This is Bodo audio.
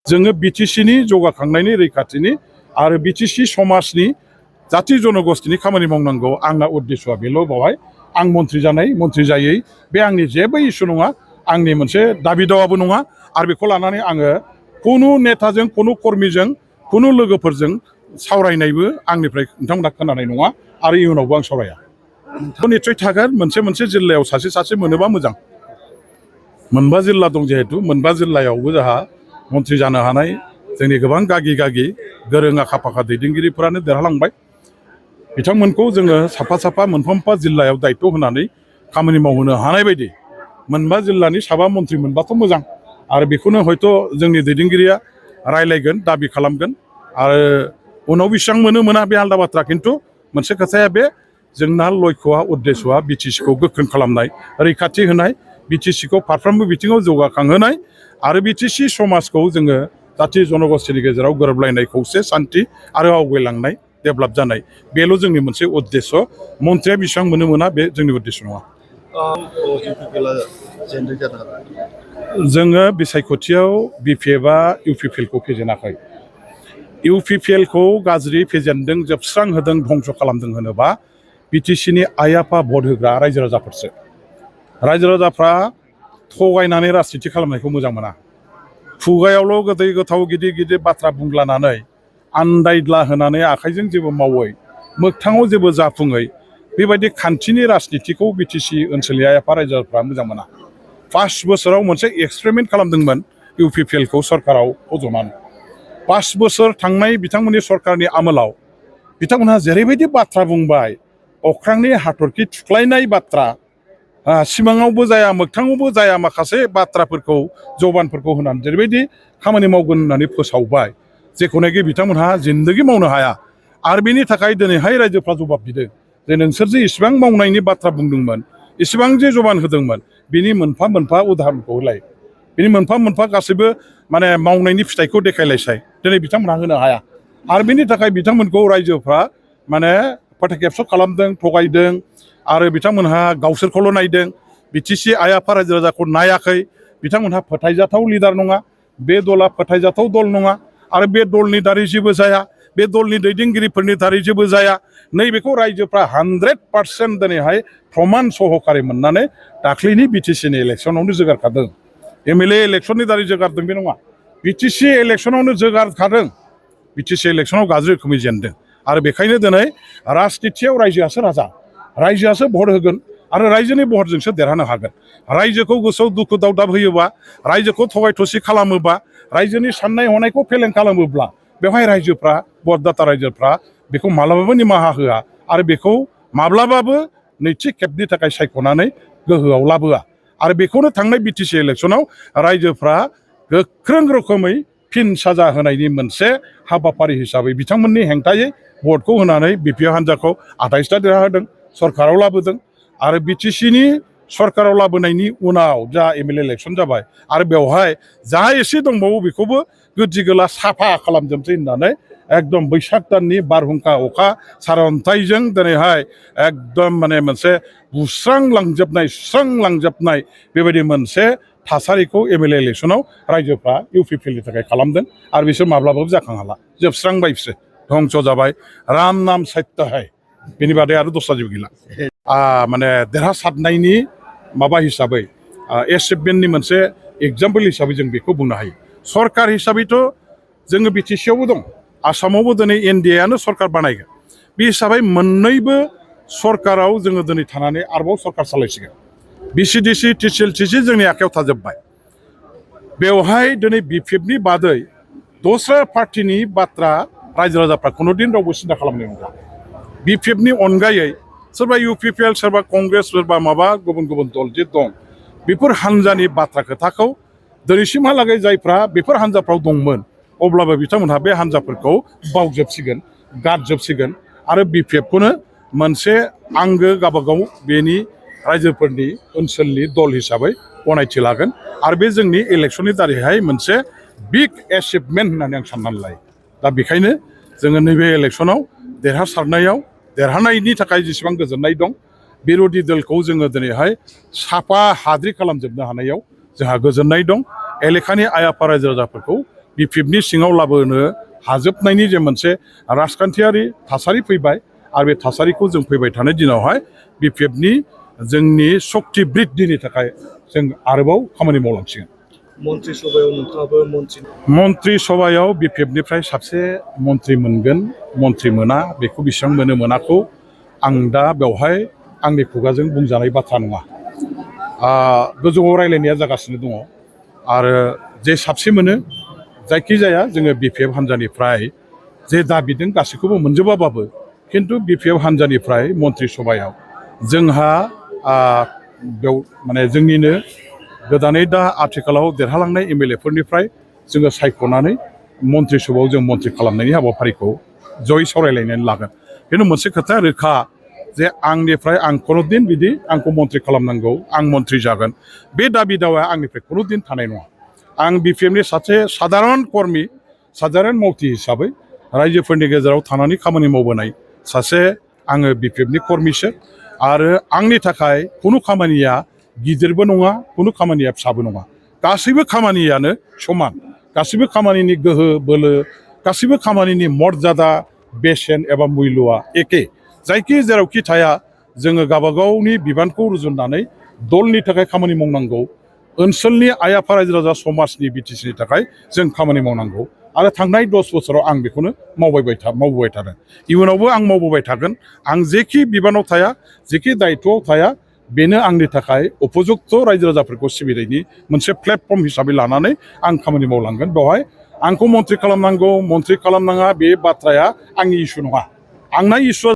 जोङो बिटिसिनि जौगाखांनायनि रैखाथिनि आरो बिटिसि समाजनि जाथि जनगोष्ठीनि खामानि मावनांगौ आंना उद्देश्यआ बेल' बावहाय आं मन्थ्रि जानाय मन्थ्रि जायै बे आंनि जेबो इसु नङा आंनि मोनसे दाबि दावाबो नङा आरो बेखौ लानानै आङो कुनु नेताजों कुनु कर्मीजों कुनु लोगोफोरजों सावरायनायबो आंनिफ्राय नोंथांमोना खोनानाय नङा आरो इयुनावबो आं सावराया निस्सय थागोन मोनसे जिल्लायाव सासे मोनोबा मोजां मोनबा जिल्ला दं जिहेतु मोनबा जिल्लायावबो जोंहा मन्थ्रि जानो हानाय जोंनि गोबां गागि गोरों आखा फाखा दैदेनगिरिफोरानो देरहालांबाय बिथांमोनखौ जोङो साफा मोनफा जिल्लायाव दायित्व होनानै खामानि मावहोनो हानाय बायदि मोनबा जिल्लानि साबा मन्थ्रि मोनबाथ' मोजां आरो बेखौनो हयथ' जोंनि दैदेनगिरिया रायलायगोन दाबि खालामगोन आरो उनाव बेसेबां मोना बे आलादा बाथ्रा खिन्थु मोनसे खोथाया बे जोंना लक्ष्यआ उद्देश्यआ बिटिसिखौ गोख्रों खालामनाय रैखाथि होनाय बिटिसिखौ फारफ्रोमबो बिथिङाव जौगाखांहोनाय आरो बिटिसि समाजखौ जोङो जाथि जनगोष्ठीनि गेजेराव गोरोबलायनाय खौसे सान्थि आरो आवगायलांनाय डेभेलप जानाय बेल' जोंनि मोनसे उद्देश्य मन्थ्रिया बेसेबां मोना बे जोंनि उद्देश्य नङा जोङो बिसायख'थियाव बिपिएफआ इउपिपिएलखौ फेजेनाखै इउपिपिएलखौ गाज्रि फेजेनदों जोबस्रांहोदों धंस खालामदों होनोबा बिटिसिनि आइ आफा भट होग्रा रायजो राजाफोरसो रायजो राजाफ्रा थगायनानै राजनिथि खालामनायखौ मोजां मोना खुगायावल' गोदै गोथाव गिदिर बाथ्रा बुंलानानै आन्दायद्ला होनानै आखाइजों जेबो मावै मोगथाङाव जेबो जाफुङै बेबायदि खान्थिनि राजनिथिखौ बिटिसि ओनसोलनि आइ आफा रायजो राजाफ्रा मोजां मोना 5 बोसोराव मोनसे एक्सपेरिमेन्ट खालामदोंमोन इउपिपिएलखौ सरकाराव फज'नानै 5 बोसोर थांनाय बिथांमोननि सरकारनि आमोलाव बिथांमोनहा जेरैबायदि बाथ्रा बुंबाय अख्रांनि हाथरखि थुख्लायनाय बाथ्रा सिमाङावबो जाया मोगथाङावबो जाया माखासे बाथ्राफोरखौ जबानफोरखौ होनानै जेरैबायदि खामानि मावगोन होननानै फोसावबाय जेखौनाखि बिथांमोनहा जिन्दगि मावनो हाया आरो बेनि थाखाय दिनैहाय रायजोफ्रा जबाब बिदों जे नोंसोर जे इसिबां मावनायनि बाथ्रा बुंदोंमोन इसिबां जे जबान होदोंमोन बिनि मोनफा उदाहरनखौ होलाय बिनि मोनफा गासैबो माने मावनायनि फिथाइखौ देखायलायसाय दिनै बिथांमोनहा होनो हाया आरो बेनि थाखाय बिथांमोनखौ रायजोफ्रा माने फोथायखेबस' खालामदों थगायदों आरो बिथांमोनहा गावसोरखौल' नायदों बिटिसि आइ आफा रायजो राजाखौ नायाखै बिथांमोनहा फोथायजाथाव लिडार नङा बे दला फोथायजाथाव दल नङा आरो बे दलनि दारै जेबो जाया बे दलनि दैदेनगिरिफोरनि दारै जेबो जाया नैबेखौ रायजोफ्रा 100% दिनैहाय प्रमान सहकारि मोननानै दाख्लैनि बिटिसिनि इलेक्सनावनो जोगारखादों एमएलए इलेक्सननि दारै जोगारदों बे नङा बिटिसि इलेक्सनावनो जोगारखादों बिटिसि इलेक्सनाव गाज्रि रोखोमै जेनदों आरो बेखायनो दिनै राजनिथियाव रायजोआसो राजा रायजोआसो भट होगोन आरो रायजोनि भटजोंसो देरहानो हागोन रायजोखौ गोसोआव दुखु दावदाब होयोबा रायजोखौ थगाय थसि खालामोबा रायजोनि साननाय हनायखौ फेलें खालामोब्ला बेवहाय रायजोफ्रा भटदाता रायजोफ्रा बेखौ माब्लाबाबो निमाहा होआ आरो बेखौ माब्लाबाबो नैथि खेबनि थाखाय सायख'नानै गोहोआव लाबोआ आरो बेखौनो थांनाय बिटिसि इलेक्सनाव रायजोफ्रा गोख्रों रोखोमै फिन साजा होनायनि मोनसे हाबाफारि हिसाबै बिथांमोननि हेंथायै भटखौ होनानै बिपिएफ हान्जाखौ 28टा देरहाहोदों सरकाराव लाबोदों आरो बिटिसिनि सरकाराव लाबोनायनि उनाव जा एमएलए इलेक्सन जाबाय आरो बेवहाय जा एसे दंबावो बेखौबो गोदि गोला साफा खालामजोबसै होननानै एकदम बैसाग दाननि बारहुंखा अखा सारअन्थाइजों दिनैहाय एकदम माने मोनसे सुस्रांलांजोबनाय बेबायदि मोनसे थासारिखौ एमएलए इलेक्सनाव रायजोफ्रा इउपिपिएलनि थाखाय खालामदों आरो बिसोर माब्लाबाबो जाखां हाला जोबस्रांबाय बिसोर धंस जाबाय राम नाम सत्य है बेनि बादै आरो दस्रा जेबो गैला माने देरहासारनायनि माबा हिसाबै एचिभमेन्टनि मोनसे एग्जाम्पल हिसाबै जों बेखौ बुंनो हायो सरकार हिसाबैथ' जोङो बिटिसियावबो दं आसामावबो दिनै एनडिएआनो सरकार बानायगोन बे हिसाबै मोननैबो सरकाराव जोङो दिनै थानानै आरोबाव सरकार सालायसिगोन बिसिडिसि टिसिएलटिसि जोंनि आखायाव थाजोब्बाय बेवहाय दिनै बिपिएफनि बादै दस्रा पार्टिनि बाथ्रा रायजो राजाफ्रा खुनुदिन रावबो सिन्था खालामनाय नङा बिपिएफनि अनगायै सोरबा इउपिपिएल सोरबा कंग्रेस सोरबा माबा गुबुन दल जे दं बेफोर हान्जानि बाथ्रा खोथाखौ दिनैसिमहालागै जायफ्रा बेफोर हान्जाफ्राव दंमोन अब्लाबो बिथांमोनहा बे हान्जाफोरखौ बावजोबसिगोन गारजोबसिगोन आरो बिपिएफखौनो मोनसे आंगो गावबागाव बेनि रायजोफोरनि ओनसोलनि दल हिसाबै गनायथि लागोन आरो बे जोंनि इलेक्सननि दारैहाय मोनसे बिग एचिभमेन्ट होननानै आं साननानै लायो दा बेखायनो जोङो नैबे इलेक्सनाव देरहानायनि थाखाय जेसेबां गोजोननाय दं बिर'धि दलखौ जोङो दिनैहाय साफा हाद्रि खालामजोबनो हानायाव जोंहा गोजोननाय दं एलेखानि आइ आफा रायजो राजाफोरखौ बिपिएफनि सिङाव लाबोनो हाजोबनायनि जे मोनसे राजखान्थियारि थासारि फैबाय आरो बे थासारिखौ जों फैबाय थानाय दिनावहाय बिपिएफनि जोंनि सक्ति बृद्धिनि थाखाय जों आरोबाव खामानि मावलांसिगोन। मन्त्रि सभायाव नोंथाङाबो मन्त्रि सभायाव बिपिएफनिफ्राय सासे मन्त्रि मोनगोन मन्त्रि मोना बेखौ बेसेबां मोनो मोनाखौ आं दा बेवहाय आंनि खुगाजों बुंजानाय बाथ्रा नङा। गोजौआव रायलायनाया जागासिनो दङ आरो जे साबसे मोनो जायखिजाया जोङो बिपिएफ हान्जानिफ्राय जे दाबिदों गासैखौबो मोनजोबाबाबो खिन्थु बिपिएफ हान्जानिफ्राय मन्त्रि सभायाव जोंहा बेयाव माने जोंनिनो गोदानै दा आथिखालाव देरहालांनाय एमएलएफोरनिफ्राय जोङो सायख'नानै मन्त्रि सभायाव जों मन्त्रि खालामनायनि हाबाफारिखौ जयै सावरायलायनानै लागोन। खिन्थु मोनसे खोथाया रोखा जे आंनिफ्राय आं खुनुदिन बिदि आंखौ मन्त्रि खालामनांगौ आं मन्त्रि जागोन बे दाबि दावाया आंनिफ्राय खुनुदिन थानाय नङा। आं बिपिएफनि सासे साधारन कर्मि साधारन मावथि हिसाबै रायजोफोरनि गेजेराव थानानै खामानि मावबोनाय सासे आङो बिपिएफनि कर्मिसो आरो आंनि थाखाय खुनु खामानिया गिदिरबो नङा खुनु खामानिया फिसाबो नङा। गासैबो खामानियानो समान गासैबो खामानिनि गोहो बोलो गासैबो खामानिनि मर्यादा बेसेन एबा मुल्यआ एखे। जायखि जेरावखि थाया जोङो गावबागावनि बिबानखौ रुजुननानै दलनि थाखाय खामानि मावनांगौ ओनसोलनि आइ आफा रायजो राजा समाजनि बिटिसिनि थाखाय जों खामानि मावनांगौ आरो थांनाय 10 बोसोराव आं बेखौनो मावबोबाय थादों इयुनावबो आं मावबोबाय थागोन। आं जेखि बिबानाव थाया जेखि दायित्वआव थाया बेनो आंनि थाखाय उपयुक्त रायजो राजाफोरखौ सिबिनायनि मोनसे प्लेटफर्म हिसाबै लानानै आं खामानि मावलांगोन। बेवहाय आंखौ मन्त्रि खालामनांगौ मन्त्रि खालामनाङा बे बाथ्राया आंनि इस्यु नङा। आंना इस्युआ